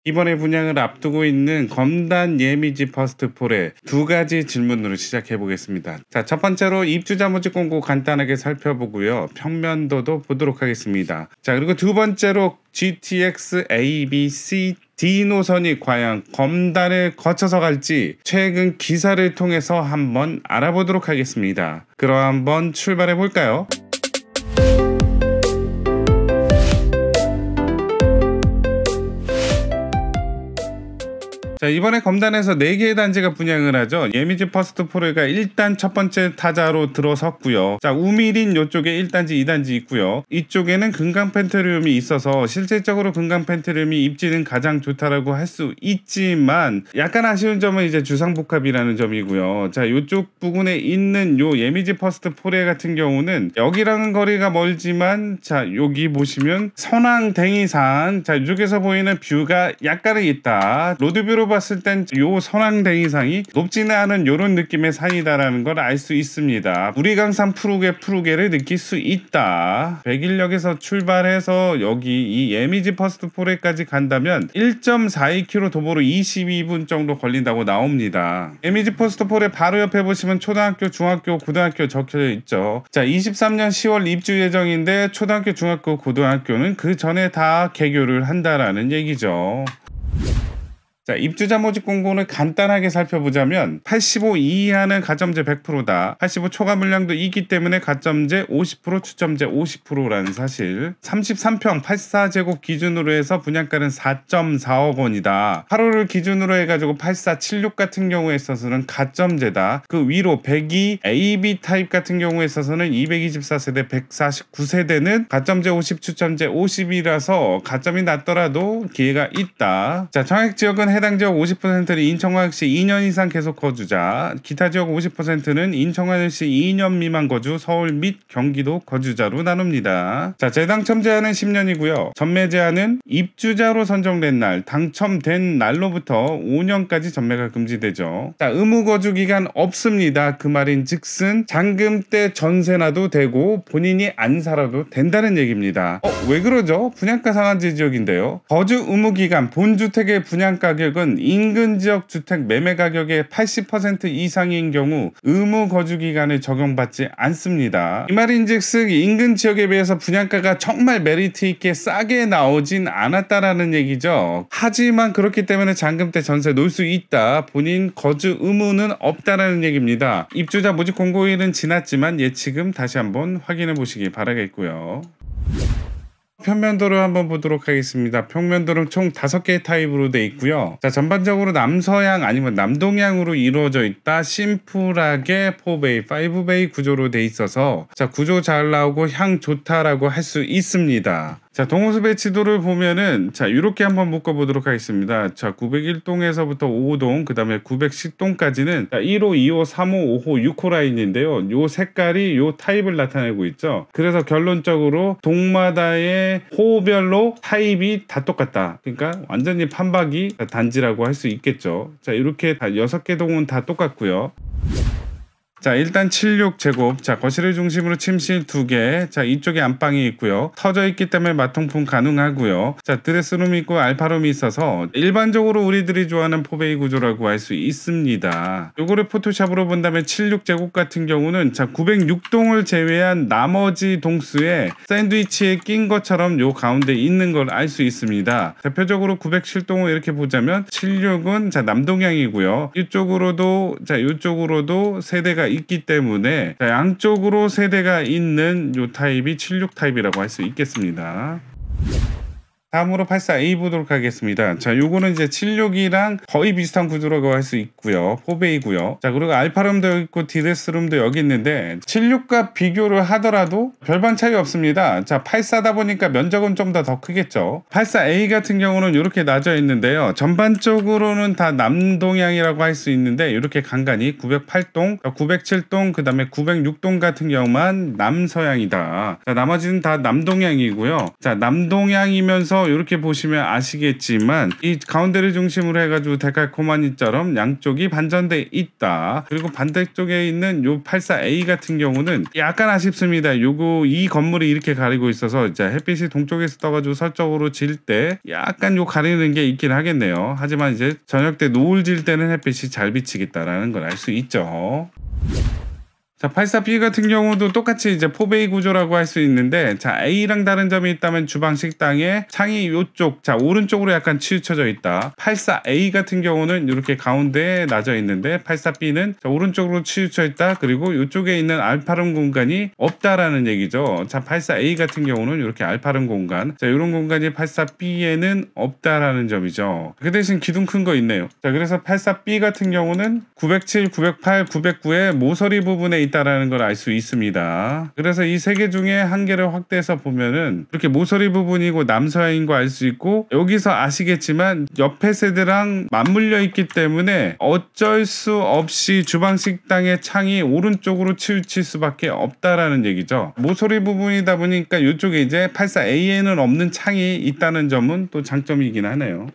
이번에 분양을 앞두고 있는 검단 예미지 퍼스트 폴의 두 가지 질문으로 시작해 보겠습니다. 자, 첫 번째로 입주자 모집 공고 간단하게 살펴보고요. 평면도도 보도록 하겠습니다. 자, 그리고 두 번째로 GTX A, B, C, D 노선이 과연 검단을 거쳐서 갈지 최근 기사를 통해서 한번 알아보도록 하겠습니다. 그럼 한번 출발해 볼까요? 자, 이번에 검단에서 4개의 단지가 분양을 하죠. 예미지 퍼스트 폴가 일단 첫 번째 타자로 들어섰고요. 자, 우미린 이쪽에 1단지, 2단지 있고요. 이쪽에는 금강 펜트리움이 있어서 실질적으로 금강 펜트리움이 입지는 가장 좋다라고 할 수 있지만 약간 아쉬운 점은 이제 주상복합이라는 점이고요. 자, 이쪽 부근에 있는 요 예미지 퍼스트 폴 같은 경우는 여기랑은 거리가 멀지만 자, 여기 보시면 선왕댕이산, 자, 이쪽에서 보이는 뷰가 약간은 있다. 로드뷰로 봤을 땐 요 선왕댕이상이 높지는 않은 요런 느낌의 산이다라는 걸 알 수 있습니다. 우리강산 푸르게를 느낄 수 있다. 백일역에서 출발해서 여기 이 예미지 퍼스트 폴까지 간다면 1.42km 도보로 22분 정도 걸린다고 나옵니다. 예미지 퍼스트 폴의 바로 옆에 보시면 초등학교, 중학교, 고등학교 적혀 있죠. 자, 23년 10월 입주 예정인데 초등학교, 중학교, 고등학교는 그 전에 다 개교를 한다라는 얘기죠. 자, 입주자 모집 공고를 간단하게 살펴보자면 85 이하는 가점제 100%다. 85 초과 물량도 있기 때문에 가점제 50%, 추첨제 50%라는 사실. 33평 84제곱 기준으로 해서 분양가는 4.4억 원이다. 8호를 기준으로 해가지고 8476 같은 경우에 있어서는 가점제다. 그 위로 102 AB 타입 같은 경우에 있어서는 224세대, 149세대는 가점제 50, 추첨제 50이라서 가점이 낮더라도 기회가 있다. 자, 청약지역은 해당 지역 50%는 인천광역시 2년 이상 계속 거주자, 기타 지역 50%는 인천광역시 2년 미만 거주, 서울 및 경기도 거주자로 나눕니다. 자, 재당첨 제한은 10년이고요. 전매 제한은 입주자로 선정된 날, 당첨된 날로부터 5년까지 전매가 금지되죠. 자, 의무 거주 기간 없습니다. 그 말인 즉슨 잔금 때 전세 나도 되고 본인이 안 살아도 된다는 얘기입니다. 왜 그러죠? 분양가 상한제 지역인데요. 거주 의무 기간, 본주택의 분양가 가격은 인근 지역 주택 매매 가격의 80% 이상인 경우 의무 거주 기간을 적용받지 않습니다. 이 말인즉슨 인근 지역에 비해서 분양가가 정말 메리트 있게 싸게 나오진 않았다라는 얘기죠. 하지만 그렇기 때문에 잔금 때 전세 놓을 수 있다. 본인 거주 의무는 없다라는 얘기입니다. 입주자 모집 공고일은 지났지만 예치금 다시 한번 확인해 보시기 바라겠고요. 평면도를 한번 보도록 하겠습니다. 평면도는 총 5개의 타입으로 되어 있고요. 자, 전반적으로 남서양 아니면 남동향으로 이루어져 있다. 심플하게 4베이, 5베이 구조로 되어 있어서 자, 구조 잘 나오고 향 좋다라고 할 수 있습니다. 자, 동호수 배치도를 보면은 자, 이렇게 한번 묶어 보도록 하겠습니다. 자, 901동에서부터 5호동, 그 다음에 910동까지는 1호, 2호, 3호, 5호, 6호 라인인데요. 요 색깔이 요 타입을 나타내고 있죠. 그래서 결론적으로 동마다의 호별로 타입이 다 똑같다. 그러니까 완전히 판박이 단지라고 할 수 있겠죠. 자, 이렇게 다 6개 동은 다 똑같고요. 자, 일단 76제곱. 자, 거실을 중심으로 침실 2개. 자, 이쪽에 안방이 있고요. 터져 있기 때문에 마통풍 가능하고요. 자, 드레스룸이 있고 알파룸이 있어서 일반적으로 우리들이 좋아하는 4베이 구조라고 할 수 있습니다. 요거를 포토샵으로 본다면 76제곱 같은 경우는 자, 906동을 제외한 나머지 동수에 샌드위치에 낀 것처럼 요 가운데 있는 걸 알 수 있습니다. 대표적으로 907동을 이렇게 보자면 76은 자, 남동향이고요. 이쪽으로도 세대가 있기 때문에 자, 양쪽으로 세대가 있는 요 타입이 76 타입이라고 할 수 있겠습니다. 다음으로 84A 보도록 하겠습니다. 자, 요거는 이제 76이랑 거의 비슷한 구조라고 할 수 있고요. 4베이고요. 자, 그리고 알파룸도 있고 디레스룸도 여기 있는데 76과 비교를 하더라도 별반 차이 없습니다. 자, 84다 보니까 면적은 좀 더 크겠죠. 84A 같은 경우는 이렇게 나져 있는데요. 전반적으로는 다 남동향이라고 할 수 있는데 이렇게 간간히 908동, 907동, 그 다음에 906동 같은 경우만 남서향이다. 자, 나머지는 다 남동향이고요. 자, 남동향이면서 그래서 이렇게 보시면 아시겠지만 이 가운데를 중심으로 해가지고 데칼코마니처럼 양쪽이 반전돼 있다. 그리고 반대쪽에 있는 요 84A 같은 경우는 약간 아쉽습니다. 요거 이 건물이 이렇게 가리고 있어서 이제 햇빛이 동쪽에서 떠가지고 서쪽으로 질 때 약간 요 가리는 게 있긴 하겠네요. 하지만 이제 저녁 때 노을 질 때는 햇빛이 잘 비치겠다라는 걸 알 수 있죠. 자, 84B 같은 경우도 똑같이 이제 포베이 구조라고 할 수 있는데, 자, A랑 다른 점이 있다면 주방 식당에 창이 요쪽, 자, 오른쪽으로 약간 치우쳐져 있다. 84A 같은 경우는 이렇게 가운데에 나져 있는데, 84B는 자, 오른쪽으로 치우쳐 있다. 그리고 이쪽에 있는 알파룸 공간이 없다라는 얘기죠. 자, 84A 같은 경우는 이렇게 알파룸 공간, 자, 이런 공간이 84B에는 없다라는 점이죠. 그 대신 기둥 큰 거 있네요. 자, 그래서 84B 같은 경우는 907, 908, 909의 모서리 부분에 있다라는 걸 알 수 있습니다. 그래서 이 세 개 중에 한 개를 확대해서 보면은 이렇게 모서리 부분이고 남서양인 거 알 수 있고, 여기서 아시겠지만 옆에 세대랑 맞물려 있기 때문에 어쩔 수 없이 주방 식당의 창이 오른쪽으로 치우칠 수밖에 없다라는 얘기죠. 모서리 부분이다 보니까 이쪽에 이제 84A에는 없는 창이 있다는 점은 또 장점이긴 하네요.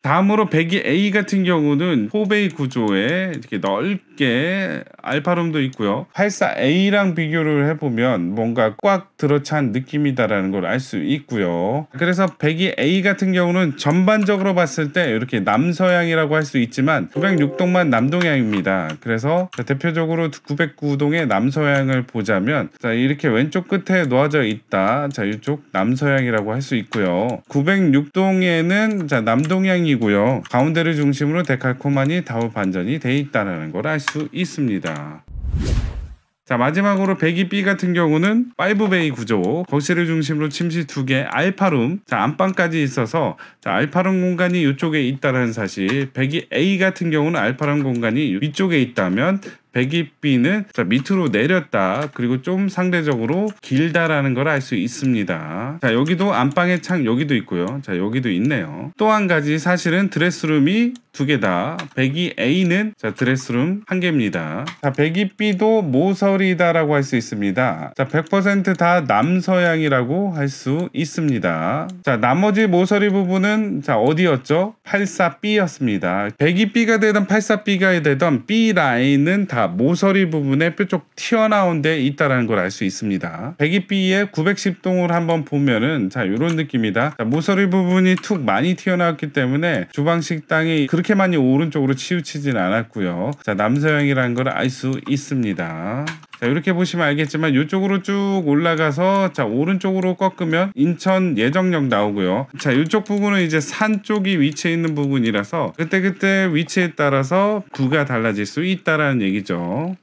다음으로 102A 같은 경우는 포베이 구조에 이렇게 넓게 알파룸도 있고요. 84A랑 비교를 해보면 뭔가 꽉 들어찬 느낌이다라는 걸 알 수 있고요. 그래서 102A 같은 경우는 전반적으로 봤을 때 이렇게 남서향이라고 할 수 있지만 906동만 남동향입니다. 그래서 대표적으로 909동의 남서향을 보자면, 자, 이렇게 왼쪽 끝에 놓아져 있다. 자, 이쪽 남서향이라고 할 수 있고요. 906동에는 자, 남동향이 고요. 가운데를 중심으로 데칼코마니 다우 반전이 돼 있다는 걸 알 수 있습니다. 자, 마지막으로 102B 같은 경우는 5베이 구조, 거실을 중심으로 침실 2개, 알파룸, 자, 안방까지 있어서 자, 알파룸 공간이 이쪽에 있다는 사실. 102A 같은 경우는 알파룸 공간이 위쪽에 있다면 102B는 자, 밑으로 내렸다. 그리고 좀 상대적으로 길다라는 걸 알 수 있습니다. 자, 여기도 안방의 창 여기도 있고요. 자, 여기도 있네요. 또 한 가지 사실은 드레스룸이 2개다. 102A는 자, 드레스룸 1개입니다. 자, 102B도 모서리다라고 할 수 있습니다. 자, 100% 다 남서향이라고 할 수 있습니다. 자, 나머지 모서리 부분은 자, 어디였죠? 84B였습니다. 102B가 되던 84B가 되던 B 라인은 다 모서리 부분에 뾰족 튀어나온 데 있다는 걸 알 수 있습니다. 102B의 910동을 한번 보면은 자, 이런 느낌이다. 자, 모서리 부분이 툭 많이 튀어나왔기 때문에 주방 식당이 그렇게 많이 오른쪽으로 치우치진 않았고요. 자, 남서향이라는 걸 알 수 있습니다. 자, 이렇게 보시면 알겠지만 이쪽으로 쭉 올라가서 자, 오른쪽으로 꺾으면 인천 예정역 나오고요. 자, 이쪽 부분은 이제 산 쪽이 위치해 있는 부분이라서 그때 위치에 따라서 부가 달라질 수 있다라는 얘기죠.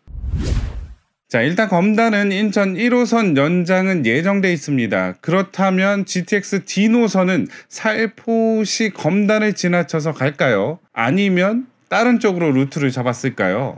자, 일단 검단은 인천 1호선 연장은 예정돼 있습니다. 그렇다면 GTX D 노선은 살포시 검단을 지나쳐서 갈까요? 아니면 다른 쪽으로 루트를 잡았을까요?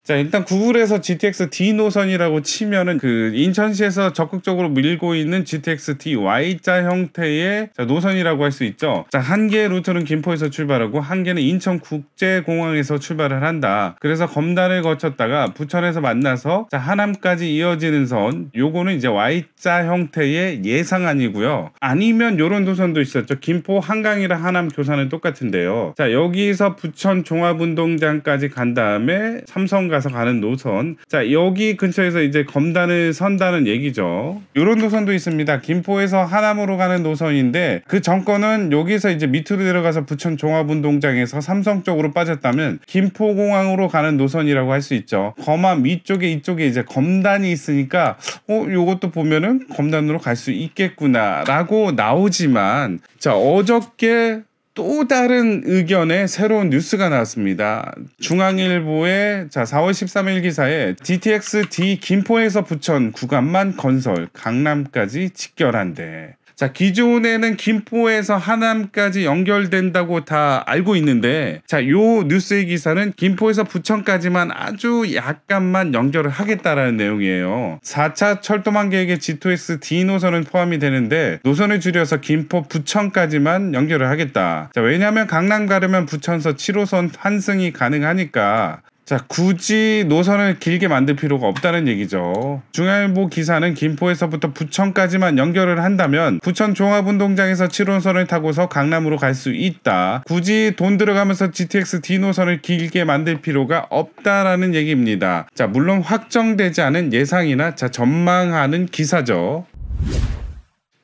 자, 일단 구글에서 GTX D 노선이라고 치면은 그 인천시에서 적극적으로 밀고 있는 GTX D Y자 형태의 자, 노선이라고 할 수 있죠. 자, 한 개의 루트는 김포에서 출발하고 한 개는 인천국제공항에서 출발을 한다. 그래서 검단을 거쳤다가 부천에서 만나서 자, 하남까지 이어지는 선, 요거는 이제 Y자 형태의 예상안이고요. 아니면 요런 노선도 있었죠. 김포 한강이랑 하남 교사는 똑같은데요. 자, 여기서 부천 종합운동장까지 간 다음에 삼성 가서 가는 노선. 자, 여기 근처에서 이제 검단을 선다는 얘기죠. 이런 노선도 있습니다. 김포에서 하남으로 가는 노선인데 그 정권은 여기서 이제 밑으로 내려가서 부천 종합운동장에서 삼성 쪽으로 빠졌다면 김포공항으로 가는 노선이라고 할 수 있죠. 검암 위쪽에 이쪽에 이제 검단이 있으니까 요것도 보면은 검단으로 갈 수 있겠구나 라고 나오지만, 자, 어저께 또 다른 의견의 새로운 뉴스가 나왔습니다. 중앙일보의 자, 4월 13일 기사에 GTX D 김포에서 부천 구간만 건설, 강남까지 직결한대. 자, 기존에는 김포에서 하남까지 연결된다고 다 알고 있는데, 자, 요 뉴스의 기사는 김포에서 부천까지만 아주 약간만 연결을 하겠다라는 내용이에요. 4차 철도망 계획의 G2X D 노선은 포함이 되는데 노선을 줄여서 김포 부천까지만 연결을 하겠다. 자, 왜냐하면 강남 가려면 부천서 7호선 환승이 가능하니까 자, 굳이 노선을 길게 만들 필요가 없다는 얘기죠. 중앙일보 기사는 김포에서부터 부천까지만 연결을 한다면 부천 종합운동장에서 7호선을 타고서 강남으로 갈 수 있다. 굳이 돈 들어가면서 GTX D 노선을 길게 만들 필요가 없다라는 얘기입니다. 자, 물론 확정되지 않은 예상이나 전망하는 기사죠.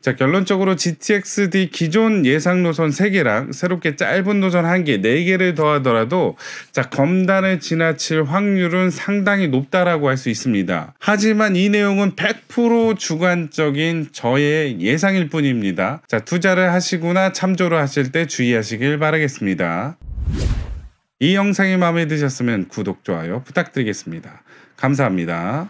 자, 결론적으로 GTX-D 기존 예상 노선 3개랑 새롭게 짧은 노선 1개, 4개를 더하더라도 검단을 지나칠 확률은 상당히 높다라고 할 수 있습니다. 하지만 이 내용은 100% 주관적인 저의 예상일 뿐입니다. 자, 투자를 하시거나 참조를 하실 때 주의하시길 바라겠습니다. 이 영상이 마음에 드셨으면 구독, 좋아요 부탁드리겠습니다. 감사합니다.